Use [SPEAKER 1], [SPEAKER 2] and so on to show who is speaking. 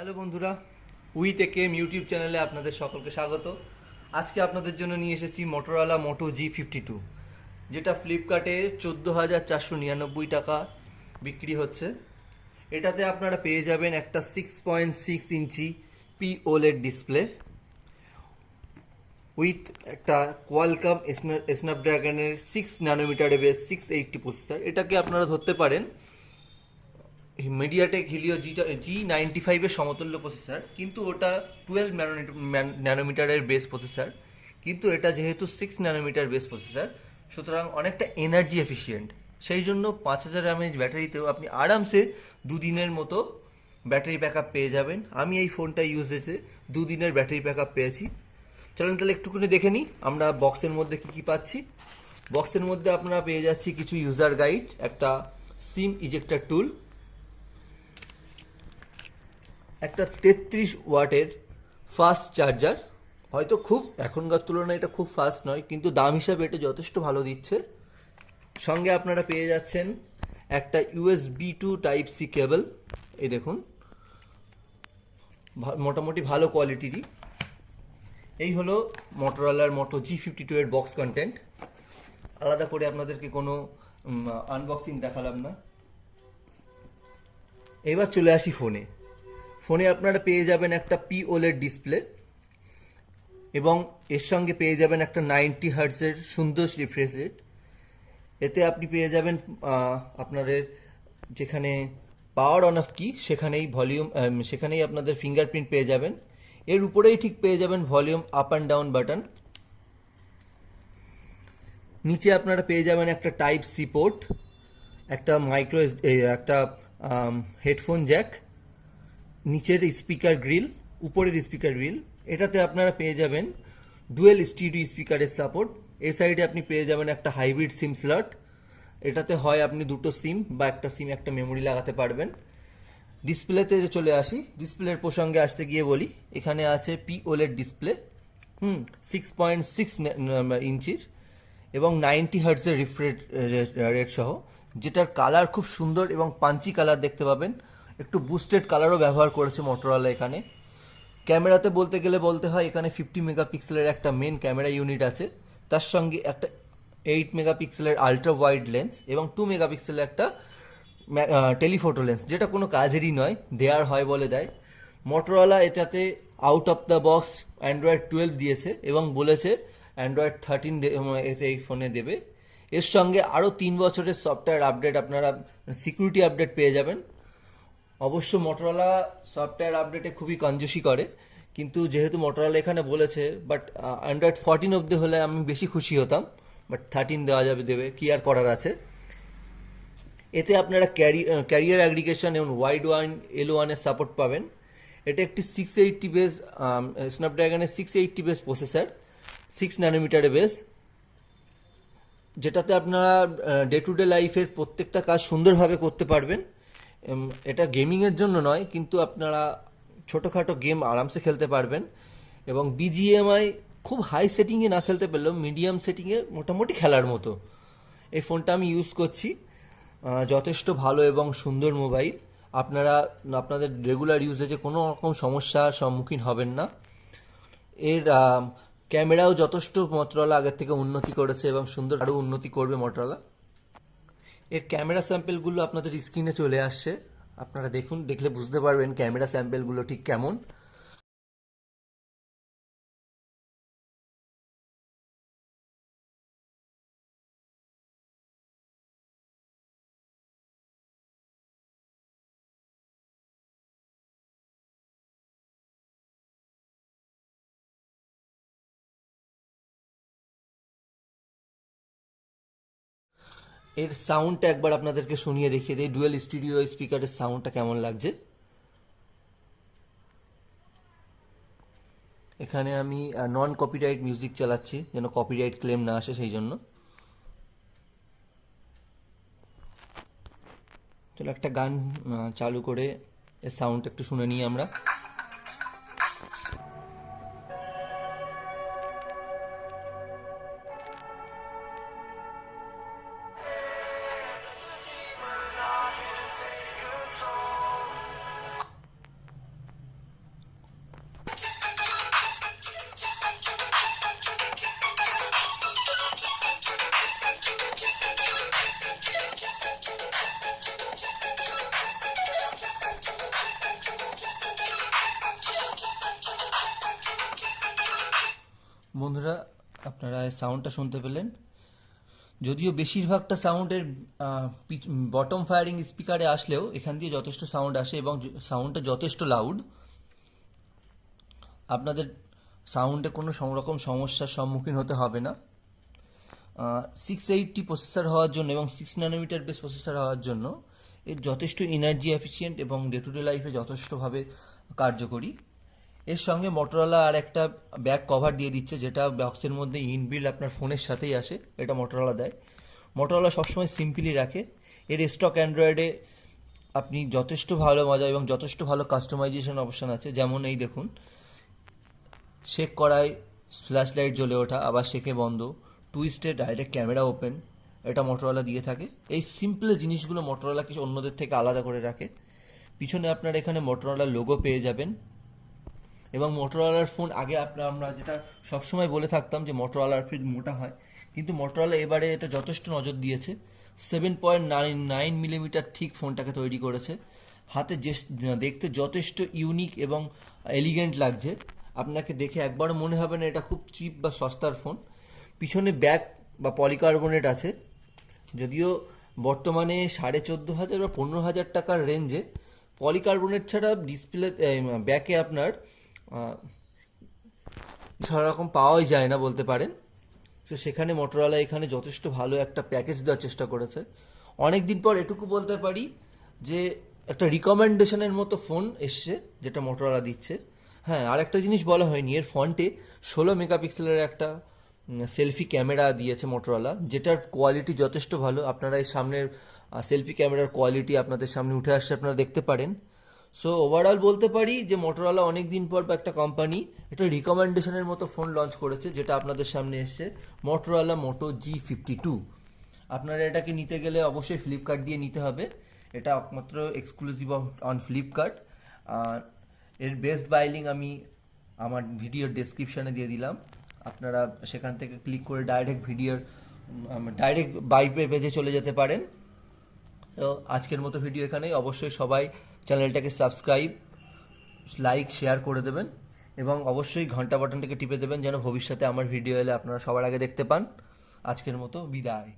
[SPEAKER 1] Hello বন্ধুরা, we থেকে YouTube চ্যানেলে আপনাদের সকলকে স্বাগত। আজকে আপনাদের জন্য নিয়ে এসেছি মোটোরোলা মোটো G52, যেটা ফ্লিপকার্টে 14,499 টাকা বিক্রি হচ্ছে। এটাতে আপনারা পেয়ে যাবেন একটা 6.6 ইঞ্চি POLED ডিসপ্লে উইথ একটা কোয়ালকম স্ন্যাপড্রাগনের 6 ন্যানোমিটার বেস 680 প্রসেসর। এটাকে আপনারা ধরতে পারেন মিডিয়াটেক হিলিও G95-এর সমতুল্য প্রসেসর, কিন্তু ওটা 12 ন্যানোমিটারের বেস প্রসেসর, কিন্তু এটা যেহেতু 6 ন্যানোমিটার বেস প্রসেসর, সুতরাং অনেকটা এনার্জি এফিশিয়েন্ট। সেই জন্য 5000 mAh ব্যাটারিতেও আপনি আরামসে দুদিনের মতো ব্যাটারি ব্যাকআপ পেয়ে যাবেন। আমি এই ফোনটা ইউজেতে দুদিনের ব্যাটারি ব্যাকআপ পেয়েছি। চলুন তাহলে একটুখানি দেখে নিই আমরা বক্সের মধ্যে কি কি পাচ্ছি। বক্সের মধ্যে আপনারা পেয়ে যাচ্ছি কিছু ইউজার গাইড, একটা সিম ইজেক্টর টুল, একটা 33 ওয়াটের ফাস্ট চার্জার। হয়তো খুব এখনকার তুলনায় এটা খুব ফাস্ট নয়, কিন্তু দাম হিসাবে এটা যথেষ্ট ভালো দিচ্ছে। সঙ্গে আপনারা পেয়ে যাচ্ছেন একটা USB 2 Type-C কেবল। এই দেখুন, মোটামুটি ভালো কোয়ালিটিরই। এই হলো মোটোরোলার মোটো G52 এর বক্স কন্টেন্ট। আলাদা করে আপনাদেরকে কোনো আনবক্সিং দেখালাম না। এবার চলে আসি ফোনে আপনারা পেয়ে যাবেন একটা POLED ডিসপ্লে, এবং এর সঙ্গে পেয়ে যাবেন একটা 90 হার্টজের সুন্দর রিফ্রেশ রেট। এতে আপনি পেয়ে যাবেন আপনাদের যেখানে পাওয়ার অন অফ কি সেখানেই ভলিউম, সেখানেই আপনাদের ফিঙ্গারপ্রিন্ট পেয়ে যাবেন। এর উপরেই ঠিক পেয়ে যাবেন volume up and down button. নিচে আপনারা পেয়ে যাবেন একটা Type-C পোর্ট, একটা একটা হেডফোন জ্যাক, নিচের স্পিকার গ্রিল, উপরের স্পিকার গ্রিল। এটাতে আপনারা পেয়ে যাবেন ডুয়েল স্টিরিও স্পিকারের সাপোর্ট। এই সাইডে আপনি পেয়ে যাবেন একটা হাইব্রিড সিম স্লট। এটাতে হয় আপনি দুটো সিম বা একটা সিম একটা মেমোরি লাগাতে পারবেন। ডিসপ্লেতে চলে আসি, ডিসপ্লের প্রসঙ্গে আসতে গিয়ে বলি, এখানে আছে POLED ডিসপ্লে, 6.6 ইঞ্চির এবং 90 হার্টজের রিফ্রেশ রেট সহ, যেটার কালার খুব সুন্দর এবং পাঞ্চি কালার দেখতে পাবেন। একটু বুস্টেড কালারও ব্যবহার করেছে মোটোরোলা এখানে। ক্যামেরাতে বলতে গেলে বলতে হয় এখানে 50 মেগাপিক্সেলের একটা মেন ক্যামেরা ইউনিট আছে, তার সঙ্গে একটা 8 মেগাপিক্সেলের আলট্রা ওয়াইড লেন্স এবং 2 মেগাপিক্সেলের একটা টেলিফোটো লেন্স, যেটা কোনো কাজেরই নয়, দেয়ার হয় বলে দেয়। মোটোরোলা এটাতে out of the box Android 12 দিয়েছে এবং বলেছে Android 13 এতে এই ফোনে দেবে। এর সঙ্গে আরও 3 বছরের সফটওয়্যার আপডেট, আপনারা সিকিউরিটি আপডেট পেয়ে যাবেন। অবশ্য মোটোরোলা সফটওয়্যার আপডেটে খুবই কঞ্জুসি করে, কিন্তু যেহেতু মোটোরোলা এখানে বলেছে, বাট Android 14 অব্দি হলে আমি বেশি খুশি হতাম, বাট 13 দেবে, কি আর করার আছে। এতে আপনারা ক্যারিয়ার অ্যাগ্রিগেশন এবং ওয়াইড L1 এর সাপোর্ট পাবেন। এটা একটি 680 বেস স্ন্যাপড্রাগনের 680 বেস প্রসেসর, 6 ন্যানোমিটারের বেস, যেটাতে আপনারা ডে টু ডে লাইফের প্রত্যেকটা কাজ সুন্দরভাবে করতে পারবেন। এটা গেমিংয়ের জন্য নয়, কিন্তু আপনারা ছোটোখাটো গেম আরামসে খেলতে পারবেন, এবং BGMI খুব হাই সেটিংয়ে না খেলতে পারলেও মিডিয়াম সেটিংয়ে মোটামুটি খেলার মতো। এই ফোনটা আমি ইউজ করছি, যথেষ্ট ভালো এবং সুন্দর মোবাইল। আপনারা আপনাদের রেগুলার ইউজেজে কোনো রকম সমস্যার সম্মুখীন হবেন না। এর ক্যামেরাও যথেষ্ট মোটোরোলা আগের থেকে উন্নতি করেছে এবং সুন্দর আরও উন্নতি করবে মোটোরোলা। এর ক্যামেরা স্যাম্পেলগুলো আপনাদের স্ক্রিনে চলে আসছে, আপনারা দেখুন, দেখলে বুঝতে পারবেন ক্যামেরা স্যাম্পেলগুলো ঠিক কেমন। এর সাউন্ডটা একবার আপনাদেরকে শুনিয়ে দেখিয়ে দিই, ডুয়েল স্টুডিও স্পিকারের সাউন্ডটা কেমন লাগছে। এখানে আমি নন কপিরাইট মিউজিক চালাচ্ছি, যেন কপিরাইট ক্লেম না আসে সেই জন্য। চলো একটা গান চালু করে এর সাউন্ডটা একটু শুনে নিই আমরা। বন্ধুরা, আপনারা সাউন্ডটা শুনতে পেলেন। যদিও বেশিরভাগটা সাউন্ডের বটম ফায়ারিং স্পিকারে আসলেও এখান দিয়ে যথেষ্ট সাউন্ড আসে এবং সাউন্ডটা যথেষ্ট লাউড। আপনাদের সাউন্ডে কোনো রকম সমস্যার সম্মুখীন হতে হবে না। 680 প্রসেসর হওয়ার জন্য এবং 6 nm বেস প্রসেসর হওয়ার জন্য এর যথেষ্ট এনার্জি এফিশিয়েন্ট এবং ডে টু ডে লাইফে যথেষ্টভাবে কার্যকরী। এর সঙ্গে মোটরোলা আর একটা ব্যাক কভার দিয়ে দিচ্ছে, যেটা বক্সের মধ্যে ইনবিল্ড আপনার ফোনের সাথেই আসে। এটা মোটরোলা দেয়। মোটরোলা সবসময় সিম্পলি রাখে। এর স্টক অ্যান্ড্রয়েডে আপনি যথেষ্ট ভালো মজা এবং যথেষ্ট ভালো কাস্টমাইজেশন অপশান আছে। যেমন এই দেখুন, শেক করায় ফ্ল্যাশ লাইট জ্বলে ওঠা, আবার শেকে বন্ধ, টুইস্টে ডাইরেক্ট ক্যামেরা ওপেন, এটা মোটরোলা দিয়ে থাকে। এই সিম্পল জিনিসগুলো মোটরোলা কিছু অন্যদের থেকে আলাদা করে রাখে। পিছনে আপনারা এখানে মোটরোলার লোগো পেয়ে যাবেন। এবং মোটরোলার ফোন আগে আমরা যেটা সবসময় বলে থাকতাম যে মোটরোলার ফোন মোটা হয়, কিন্তু মোটরোলা এবারে এটা যথেষ্ট নজর দিয়েছে। 7.9 মিলিমিটার ঠিক ফোনটাকে তৈরি করেছে। হাতে দেখতে যথেষ্ট ইউনিক এবং এলিগেন্ট লাগছে। আপনাকে দেখে একবারও মনে হবে না এটা খুব চিপ বা সস্তার ফোন। পিছনে ব্যাক বা পলিকার্বনেট আছে। যদিও বর্তমানে 14,500 বা 15,000 টাকার রেঞ্জে পলিকার্বনেট ছাড়া ডিসপ্লে ব্যাকে আপনার সেরকম পাওয়াই যায় না বলতে পারেন। তো সেখানে মোটরোলা এখানে যথেষ্ট ভালো একটা প্যাকেজ দেওয়ার চেষ্টা করেছে। অনেক দিন পর এটুকু বলতে পারি যে একটা রিকমেন্ডেশনের মতো ফোন এসছে যেটা মোটরোলা দিচ্ছে। হ্যাঁ, আর একটা জিনিস বলা হয়নি, এর ফ্রন্টে 16 মেগাপিক্সেলের একটা সেলফি ক্যামেরা দিয়েছে মোটরোলা, যেটার কোয়ালিটি যথেষ্ট ভালো। আপনারা এই সামনের সেলফি ক্যামেরার কোয়ালিটি আপনাদের সামনে উঠে আসছে, আপনারা দেখতে পারেন। সো ওভারঅল বলতে পারি যে মোটরোলা অনেক দিন পর বা একটা কোম্পানি একটা রিকমেন্ডেশনের মতো ফোন লঞ্চ করেছে, যেটা আপনাদের সামনে এসছে, মোটরোলা মোটো G52। আপনারা এটাকে নিতে গেলে অবশ্যই ফ্লিপকার্ট দিয়ে নিতে হবে। এটা একমাত্র এক্সক্লুসিভ অন ফ্লিপকার্ট। আর এর বেস্ট বাই লিঙ্ক আমি আমার ভিডিওর ডেসক্রিপশানে দিয়ে দিলাম। আপনারা সেখান থেকে ক্লিক করে ডাইরেক্ট বাই পেজে চলে যেতে পারেন। তো আজকের মতো ভিডিও এখানেই। অবশ্যই সবাই চ্যানেলটাকে সাবস্ক্রাইব, লাইক, শেয়ার করে দেবেন এবং অবশ্যই ঘন্টা বাটনটাকে টিপে দেবেন যেন ভবিষ্যতে আমার ভিডিও এলে আপনারা সবার আগে দেখতে পান। আজকের মতো বিদায়।